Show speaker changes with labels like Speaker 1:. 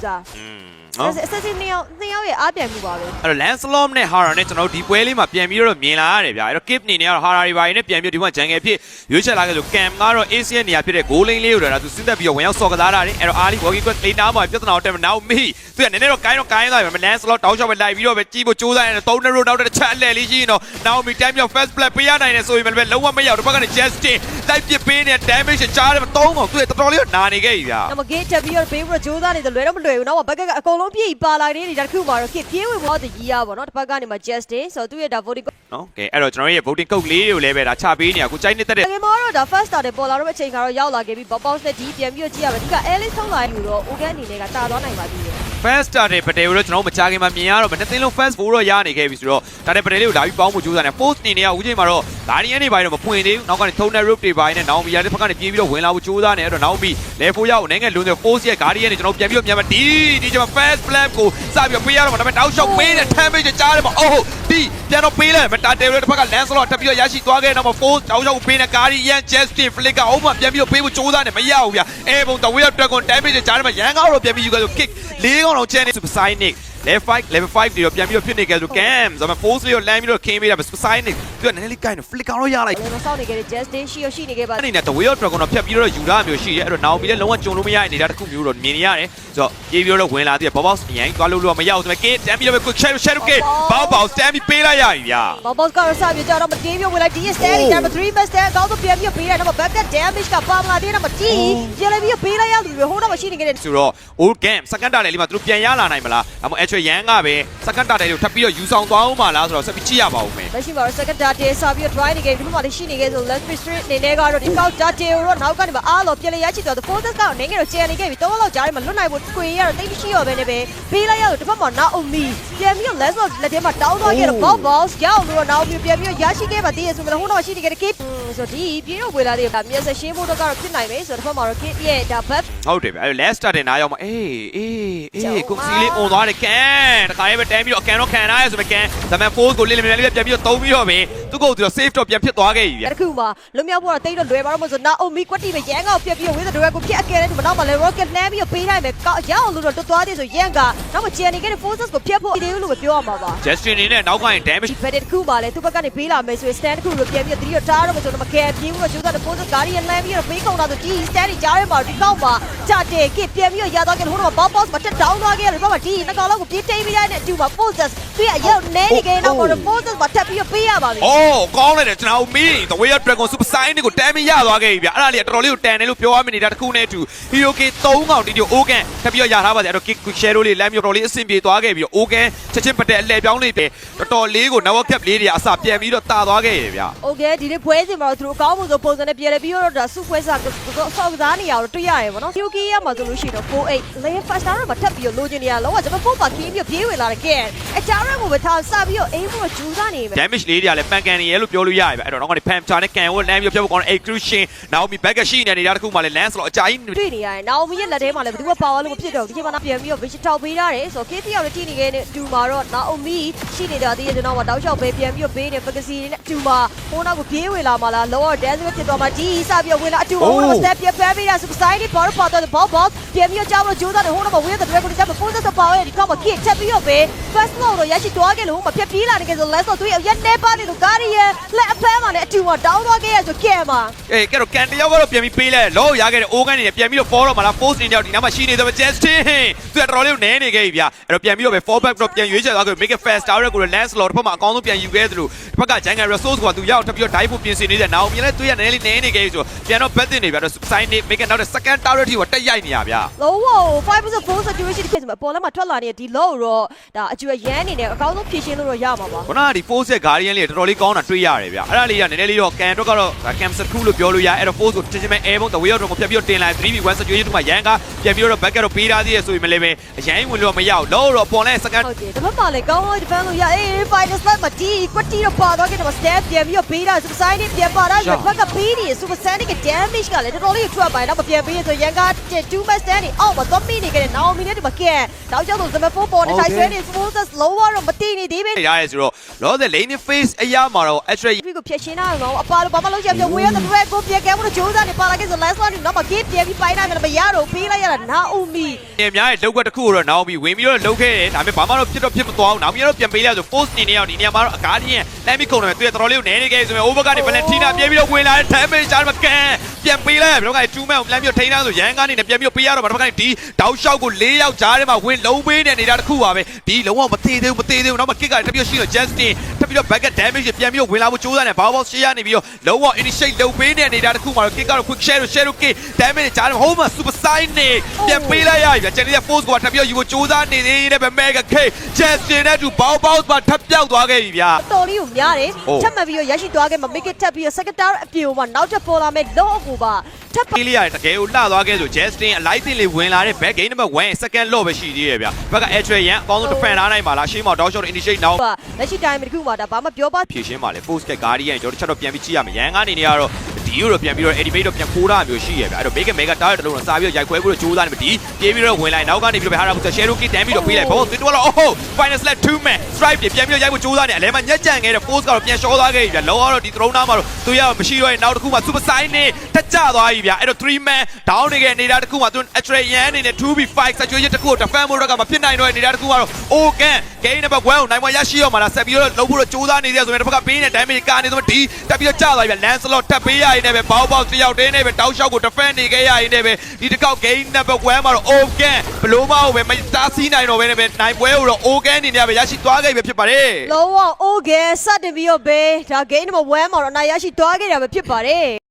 Speaker 1: user ဆက်စစ်နှစ်ယောက်ရဲ့အားပြိုင်မှုပါပဲ
Speaker 2: အဲ့တော့ Lancelot နဲ့ Hara နဲ့ကျွန်တော်ဒီပွဲလေးမှာပြန်ပြီးတော့မြင်လာရတယ်ဗျာအဲ့တော့ Kip နေနဲ့ Hara တွေပါနဲ့ပြန်ပြီးဒီမှာ jungle ဖြစ်ရွေးချယ်လာခဲ့ဆို Cam ကတော့ Asia နေရာဖြစ်တဲ့ goal lane လေးကိုတော့သူစစ်သက်ပြီးတော့ဝင်ရောက်စော်ကစားတာတယ်အဲ့တော့ Ali Walking Quest လေးနားမှာပြဿနာတော့တက်မနောက်မိသူကနည်းနည်းတော့ကိုင်းသွားပြီ Lancelot တောင်းလျှောက်ပဲလိုက်ပြီးတော့ပဲကြီးဖို့ကြိုးစားနေတယ်3 row နောက်တစ်ချက်အလဲလေးရှိရင်တော့ Naomi time ပြော first blood ပေးရနိုင်တယ်ဆိုရင်လည်းလုံးဝမရောက်တစ်ဖက်ကနေ Justin လိုက်ပစ်ပေးနေ damage ကြားတယ်3ကောင်သူတော်တော်လေးတော့နာနေခဲ့ပြီဗျာ
Speaker 1: ။နောက် gate ချက်ပြီးတော့ ပေးပြီးတော့ကြိုးစားနေတယ်လွယ်တော့မလွယ်ဘူး။နောက် bucket ကအကုန်လုံးပြည့်ပါလာနေတယ်ဒါတစ်ခုမှာတော့ kit ပြေးဝင်ဖို့တကြီးရပါတော့တစ်ဖက်ကနေမှ Justin ဆိုတော့သူ့ရဲ့ဒါ voting
Speaker 2: နော်ကဲအဲ့တော့ကျွန်တော်ရဲ့ voting code လေးကိုလည်းပဲဒါချပေးနေရကိုကြိုက်နေတဲ့
Speaker 1: တကယ်မှာတော့ဒါ first starter ပေါ်လာတော့အချိန်ကတော့ရောက်လာခဲ့ပြီး bounce နဲ့ဒီပြန်ပြီးတော့ကြည့်ရမယ်ဒီက Alice ဆုံးလာယူတော့ Ogan အနေနဲ့ကတာသွားနိုင်ပါသေးတယ်
Speaker 2: first starter ပတယ်ကိုတော့ကျွန်တော်မချခင်မှာမြင်ရတော့မနှစ်သိန်းလုံး first 4တော့ရနေခဲ့ပြီဆိုတော့ဒါတဲ့ပတယ်လေးကိုလာပြီးပေါင်းဖို့ကြိုးစားနေ post အနေနဲ့ကဦးချင်းမှာတော့ Guardian တွေပိုင်းတော့မဖွင့်သေးဘူးနောက်ကနေ Thunder Rope တွေပိုင်းနဲ့ Naomi ရတဲ့ဘက်ကနေပြေးပြီးတော့ဝင်လာဖို့ကြိုးစားနေအဲ့တော့ Naomi level ရောက်နိုင်ငံလုံးတဲ့ post ရဲ့ Guardian တွေကျွန်တော်ပြန်ပြီးတော့မြန်မာဒီကျွန်တော် first flap ကိုစပြီးပေးရတော့မှဒါပေမဲ့တောက်လျှောက်ပေးတဲ့ damage ကြားတယ်မှာအိုးဒီပြန်တော့ပေးလိုက်မတာတယ်တစ်ဖက်က Lancelot တက်ပြီးတော့ရရှိသွားခဲ့တော့မှ force တောက်လျှောက်ပေးတဲ့ Guardian Justin Flick ကအုံးမှပြန်ပြီးတော့ပေးဖို့ကြိုးစားနေမရဘူးဗျအဲဘုံတဝေး Dragon damage ကြားတယ်မှာရန်ကောက်တော့ပြန်ပြီးယူခဲ့ဆို kick ၄ကောင်တော့ချဲနေ Supersonic level 5တွေတော့ပြန်ပြီးတော့ဖြစ်နေကြဆို Cam ဆိုတော့ force လေးကိုလမ်းပြီးတော့ခင်းပေးတာ Supersonic သူကနည်းနည်းလေးကိုင်းတော့ flick တော့ရလိုက်
Speaker 1: ကျွန်တော်စောင့်နေခဲ့တဲ့ Justin ရှိနေခဲ့ပါ
Speaker 2: အနေနဲ့တဝေး Dragon တော့ဖြတ်ပြီးတော့ယူရမျိုးရှိရဲအဲ့တော့ Naomi လည်းလုံးဝကြုံလို့မရတဲ့နေတာတစ်ခုမျိုးတော့မြင်နေရတယ်ဆိုတော့ပြေးပြီးတော့ဝင်လာသေးတယ် Bob Boss အရင်သွားလို့တော့မရဘူးဆိုပေမဲ့ K တန်းပြီးတော့ quick shadow K Bob Boss တန်းပြီးပေးလိုက်ရပြီဗျာ
Speaker 1: Bob Boss ကတော့စပြီးတော့မတင်းပြီးဝင်လိုက်ဒီ standing က3 best ကောင်းတော့ပြန်ပြီးပေးတယ်တော့ back damage ကပါမလာသေးတယ်မတီးပြန်လည်းပြီးပေးလိုက်ရသူတွေဟိုတော့မရှိနေခဲ့တဲ့ဆ
Speaker 2: ိုတော့ old game second target လေးမှာသူတို့ပြန်ရလာနိုင်မလားဒါမှမဟုတ် actually ရန်ကပဲ second target လေးကိုထပ်ပြီးတော့ယူဆောင်သွားအောင်ပါလားဆိုတော့ဆက်ပြီးကြည့်ရပါဦးမယ်လ
Speaker 1: က်ရှိမှာ second target စပြီးတော့ try နေခဲ့ဒီမှာလည်းရှိနေခဲ့ဆို left street နေနေကတော့ဒီကောက် target ကိုတော့နောက်ကနေမှအားလို့ပြန်လေရချစ်တော့ forces ကနေငယ်တော့ကျန်နေခဲ့ပြီတော့လောက်ကြားထဲမှာလွတ်နိုင်ဖို့ခွေရတော့တိတ်မရှိတော့ဘဲနဲ့ပဲပေးလိုက်ရတော့ဒီဘက်မှာ Naomi ပြန်ပြီးတော့ let's go လက်ထဲမှာတောင်းသွားခဲ့တော့ Bob Boss ရောက်လို့တော့ Naomi ပြန်ပြီးတော့ရရှိခဲ့ပါသေးတယ်ဆိုမှဟိုတော့ရှိနေခဲ့တဲ့ kit ဆိုဒီပြေတော့ဝေလာသေးတယ်မျက်စရှင်းဖို့တော့ကတော့ဖြစ်နိုင်မယ်ဆိုတော့ဒီဘက်မှာတော့ kit ရဲ့ဒါ buff
Speaker 2: ဟုတ်တယ်ဗျအဲ့ last starter နားရောက်မှာအေးကုစီလေး on သွားတယ်ကန်တခါလေးပဲတန်းပြီးတော့အကန်တော့ခံရရဲဆိုပေကန်ဒါပေမဲ့ force ကိုလေးလေးပြန်ပြီးတော့သုံးပြီးတော့ပဲသူ့ကိုသူတော့ save တော့ပြန်ဖြစ်သွားခဲ့ပြီဗျ
Speaker 1: တခုမှလွတ်မြောက်ဖို့တော့တိတ်တော့လွယ်ပါတော့မဆို Naomi ကွက်တီပဲရန်ကောက်ပြက်ပြီးဝေးတဲ့တွေကိုဖြစ်အကဲတဲ့ဒီမှာနောက်မှာလည်း rocket လှမ်းပြီးပေးနိုင်မယ်ကောက်ရအောင်လို့တော့တွတ်သွားသေးဆိုရန်ကနောက်မှကျန်နေခဲ့တဲ့ forces ကိုဖျက်ဖို့ဒီလိုပဲပြောရမှာပါ
Speaker 2: Justin နေနဲ့နောက်ကနေ damage
Speaker 1: ဘယ်တခုမှလည်းသူ့ဘက်ကနေပေးလာမယ်ဆိုရင် stand တခုကိုပြန်ပြီး3တော့တားတော့မဆိုတော့မကယ်ပြေးဘူးတော့ကျိုးတဲ့ forces guardian လှမ်းပြီးတော့ပေးကုန်တာဆိုဒီ stand ကြီးကြားထဲမှာဒီကောက်မှာကြတယ်ကပြန်ပြီးရသွားခဲ့လို့ဟိုတော့ bob boss မှာတက် down သွားခဲ့တယ်ဘာမှဒီနှစ်ကောင်လောက်ကိုပြေးတိတ်ပြီးရတဲ့အတူမှာ forces သူရရောက်နေနေခဲ့တော့ forces မှာတက်ပြီးပေးရပါပြီအ
Speaker 2: ော်ကောင်းလိုက်တယ်ကျွန်တော်မီး The Way of Dragon Super Saiyan ကိုတမ်းပြီးရသွားခဲ့ပြီဗျအဲ့ဒါလေးကတော်တော်လေးကိုတန်တယ်လို့ပြောရမယ့်နေတာတစ်ခုနဲ့အတူ Hero K 3ကောင်တီတီ Ogan ထပ်ပြီးရထားပါစေအဲ့တော့ Quick Shadow လေးလမ်းပြီးတော်တော်လေးအဆင်ပြေသွားခဲ့ပြီး Ogan ချက်ချင်းပတ်တဲ့အလှည့်ပြောင်းလေးပဲတော်တော်လေးကို Network Cap လေးတွေအစပြန်ပြီးတော့တာသွားခဲ့ရဗျ
Speaker 1: Okay ဒီနေ့ပွဲစဉ်မှာတော့သူတို့အကောင်းမှုဆိုပုံစံနဲ့ပြည်လဲပြီးတော့ဒါစုပွဲစားဆောက်ကစားနေရတော့တွေ့ရတယ်ဗောနော် Yuki ရမှာဆိုလို့ရှိရင်တော့ 48 Lane First Star မှာထပ်ပြီးလိုချင်နေရလောကကျွန်တော်ပို့ပါခင်းပြီးပြေးဝင်လာတယ်ကဲအချားရကိုပဲထားစပြီးတော့အိမ်ဖို့ဂျူးစားနေပဲ
Speaker 2: Damage လေးတွေကလည်းပန်ကန်နေရလို့ပြောလို့ရတယ်ဗျအဲ့တော့နောက်ကနေ Panther နဲ့ကန်ကိုလမ်းပြီးဖြတ်ဖို့ကောင်းတဲ့ Exclusion Naomi back ရှိနေတာတစ်ခုမှလည်း Lance တော့အကြိုင်း
Speaker 1: တွေ့နေရတယ် Naomi ရဲ့လက်ထဲမှာလည်းဘယ်သူမှပါဝါလို့မဖြစ်တော့ဒီချိန်မှာပြန်ပြီးတော့ Vision ထောက်ပေးထားတယ်ဆိုတော့ KT ရောက်ထိနေခဲ့တဲ့တူမှာတော့ Naomi ရှိနေတာဒီကျွန်တော်ကတောက်လျှောက်ပဲပြန်ပြီးတော့ပေးနေ Fantasy နဲ့တူမှာဟိုနောက်ကိုပြေးဝင်လာမှာလား Lower Dance ပဲဖြစ်တော့မှဒီစပြီးဝင်လာအတူဟိုတော့ step ပြပေးပေးတာ Society ပေါ်တော့တော့ Bob Boss ပြန်ပြီးတော့ကြောက်လို့ဂျိုးသားတယ်ဟိုတော့ဝေးတဲ့ Dragon တွေက Forces ပါဝါရဲ့ဒီကောက်မှာ Kit ချက်ပြီးတော့ပဲ First Blow တော့ရရှိသွားခဲ့လို့ဟိုမှာဖြတ်ပြေးလာနေခဲ့ဆို Let's go သူရဲ့ရက်နေပါနေလို့ Guardian လက်အဖဲမှာလည်းအတူမှာတောင်းသွားခဲ့ရဆိုကဲမှာက
Speaker 2: ဲတော့ကန်တယောက်ကတော့ပြန်ပြီးပေးလိုက်လောရခဲ့တဲ့ Ogan နေပြန်ပြီးတော့ fall တော့မလား Force နေတော့ဒီနားမှာရှိနေတော့ Justin သူကတော်တော်လေးကိုနဲနေခဲ့ပြီဗျအဲ့တော့ပြန်ပြီးတော့ပဲ fall back တော့ပြန်ရွေးချယ်သွားခဲ့ make it fast tower ကို Lancelot တစ်ဖက်မှာအကောင်းဆုံးပြန်ယူခဲ့သလိုတစ်ဖက်က Jungle Resource ကသူရောက်ထပ်ပြီးတော့ dive ဖို့ပြင်ဆင်နေတဲ့ Naomi လည်းသူရနဲလေးနဲနေခဲ့ပြီဆိုပြန်တော့ bat တင်နေဗျတော့ sign နေ make it နောက်တဲ့ second tower ထိကိုတက်ရိုက်နေရဗျ
Speaker 1: လော5% full situation ဖြစ်မှာပေါ်လာမှာထွက်လာနေတဲ့ဒီ low တော့ဒါအကျွေရန်အနေနဲ့အကောင်းဆုံးဖြည့်ရှင်းလို့တော့ရမှာပါခ
Speaker 2: ုနကဒီ force ရဲ့ guardian လေးတော်တော်လေးကောင်းတာတွေ့ရတယ်ဗျအဲ့ဒါလေးကနည်းနည်းလေးတော့ကန်တော့ကတော့ cancel crew လို့ပြောလို့ရအဲ့တော့ force ကိုချင်းချင်းပဲ air ဘုံတဝေးတော့ကိုဖြတ်ပြီးတော့တင်လာ 3v1 situation မှာရန်ကပြန်ပြီးတော့ back တော့ပေးထားသေးရဆိုရင်လည်းအရင်ဝင်လို့မရဘူးလောတော့ပေါ်လဲ second
Speaker 1: ဟုတ်တယ်ဒါမှမဟုတ်လေကောင်းလို့ defend လို့ရအေး final slide မှာဒီကွက်တီတော့ပါတော့ကတော့ step ပြန်ပြီးတော့ပေးတာ society ပြန်ပါတာဘက်ကပေးနေ super sonic damage ကလည်းတော်တော်လေးထွက်ပါတော့မပြန်ပေးရဆိုရန်က2 match stand အောက်မှာတော့မိနေခဲ့တဲ့ Naomi နဲ့ဒီမှာကဲနောက်ကျောက်ဆို Zama 4ပေါ်နေတိုင်းဆွဲနေ forces lower တော့မတိနေသေးပဲ
Speaker 2: ရရဲဆိုတော့လောတဲ့ lane face အရာမ မှာတော့ extra
Speaker 1: ကိုဖြည့်ရှင်းတာတော့အပါလို့ဘာမှလုပ်ချင်ပြဝေးရတဲ့ဘက်ကိုပြကဲမှုကြိုးစားနေပါလာခဲ့ဆို last one တော့မကင်းပြပြီးပိုင်းနိုင်တယ်မရတော့ပေးလိုက်ရတာနာအူမီ
Speaker 2: အများရဲ့လောက်ကွက်တစ်ခုတော့နောင်ပြီးဝင်ပြီးတော့လောက်ခဲ့တယ်ဒါပေမဲ့ဘာမှတော့ဖြစ်မသွားဘူးနောက်ပြီးတော့ပြန်ပေးလိုက်ဆို force နေနေအောင်ဒီနေရာမှာတော့အကားကြီးရဲ့လမ်းပြီးကုန်တယ်သူတော်တော်လေးကိုနဲနေခဲ့ဆိုရင် over ကနေ Valentina ပြေးပြီးတော့ဝင်လာတဲ့ damage ချားမှာကန်ပြန်ပေးလိုက်ရဘယ်တော့က2 man ကိုလမ်းပြီးတော့ထိန်းထားဆိုရန်ကနေပြန်ပြီးတော့ပေးရတော့ဘာတော့ကနေဒီတောက်လျှောက်ကို4ယောက်ကြားထဲမှာဝင်လုံးပေးနေနေတာတစ်ခုပါပဲဒီလုံးဝမသေးသေးဘူးနောက်မှ kick ကတပြည့်ရှိတော့ Justin တပြည့်တော့ back damage ပြန်ပြီးတော့ဝင်လာဖို့ကြိုးစားနေဘောက်ရှေ့ရနေပြီးတော့လုံးဝ initiate လုပ်ပေးနေတာတစ်ခုမှာတော့ kick ကတော့ quick share kick damage ကြားထဲမှာ home super sonic ပြန်ပေးလိုက်ရပြီကျန်တဲ့ force ကထပ်ပြီးတော့ယူဖို့ကြိုးစားနေသေးတယ်ပဲ mega kick Justin နဲ့တူဘောက်မှာထပ်ပြောက်သွားခဲ့ပြီဗျာ
Speaker 1: တော်လေးကိုများတယ်ချက်မှတ်ပြီးတော့ရရှိသွားခဲ့မှာ make it ထပ်ပြီးတော့ second tower အပြေမှာနောက်ထပ်ပေါ်လာမဲ့လော့ကိုပါထပ်
Speaker 2: ပေးလိုက်ရတယ်တကယ်ကိုလှသွားခဲ့ဆို Justin အလိုက်တင်လေးဝင်လာတဲ့ back game number 1 second lock ပဲရှိသေးတယ်ဗျာဘက်က extra ရန်အကောင်းဆုံး defend ထားနိုင်ပါလားရှေ့မှာ down shot initiate နောက်
Speaker 1: လက်ရှိ time တခုမှာဒါဘာမှပြောပါ
Speaker 2: ဖြည့်ရှင်းပါလေ force က guardian ကျွန်တော်တစ်ချက်တော့ပြန်ပြီးကြည့်ရမယ်ရန်ကနေနေရတော့ဒီကိုတော့ပြန်ပြီးတော့ edit တော့ပြန်ခိုးတာမျိုးရှိရဗျာအဲ့တော့ mega tower တလုံးတော့စာပြီးတော့ရိုက်ခွဲပြီးတော့ကြိုးစားနေမှာဒီပြေးပြီးတော့ဝင်လိုက်နောက်ကနေပြီးတော့ဟာရာဘူး share kick တန်းပြီးတော့ပေးလိုက်ဘောသူတော့ oh final select 2 man stripe ပြန်ပြီးတော့ရိုက်ဖို့ကြိုးစားနေအလဲမှာညက်ကြံခဲ့တဲ့ force ကတော့ပြန်ရှော့သွားခဲ့ပြီဗျာလောကတော့ဒီ throne နားမှာတော့သူရမရှိတော့ရင်နောက်တစ်ခုမှာ super sign နဲ့တက်ကြသွားပြီဗျာအဲ့တော့ 3 man down နေခဲ့နေတာတစ်ခုမှာသူ extra ရန်အနေနဲ့ 2v5 situation တစ်ခုကို defend ဖို့တော့ကမဖြစ်နိုင်တော့နေတာတစ်ခုကတော့ Ogan game number 1ကိုနိုင်မရရှိရောမှာလားဆက်ပြီးတော့လုံးဖို့တော့ကြိုးစားနေသေးတယ်ဆိုရင်တစ်ဖက်ကပေးနေ damage ကနေဆိုဒီတက်ပြီးတော့ကျသွားပြီဗျာ Lancelot တက်ပေးရရင်လည်းပဲဘောက်တယောက်တင်းနေပဲတောက်လျှောက်ကို defend နေခဲ့ရရင်လည်းပဲဒီတစ်ခေါက် game number 1မှာတော့ Ogan ဘလို့မဟုတ်ပဲမတားဆီးနိုင်တော့ပဲနဲ့ပဲနိုင်ပွဲကိုတော့ Ogan အနေနဲ့ပဲရရှိသွားခဲ့ပြီဖြစ်ပါတယ်
Speaker 1: လုံးဝ okay စတင်ပြီးတော့ဘေးဒါ game number 1မှာတော့နိုင်ရရှိသွားခဲ့တာပဲဖြစ်ပါတယ်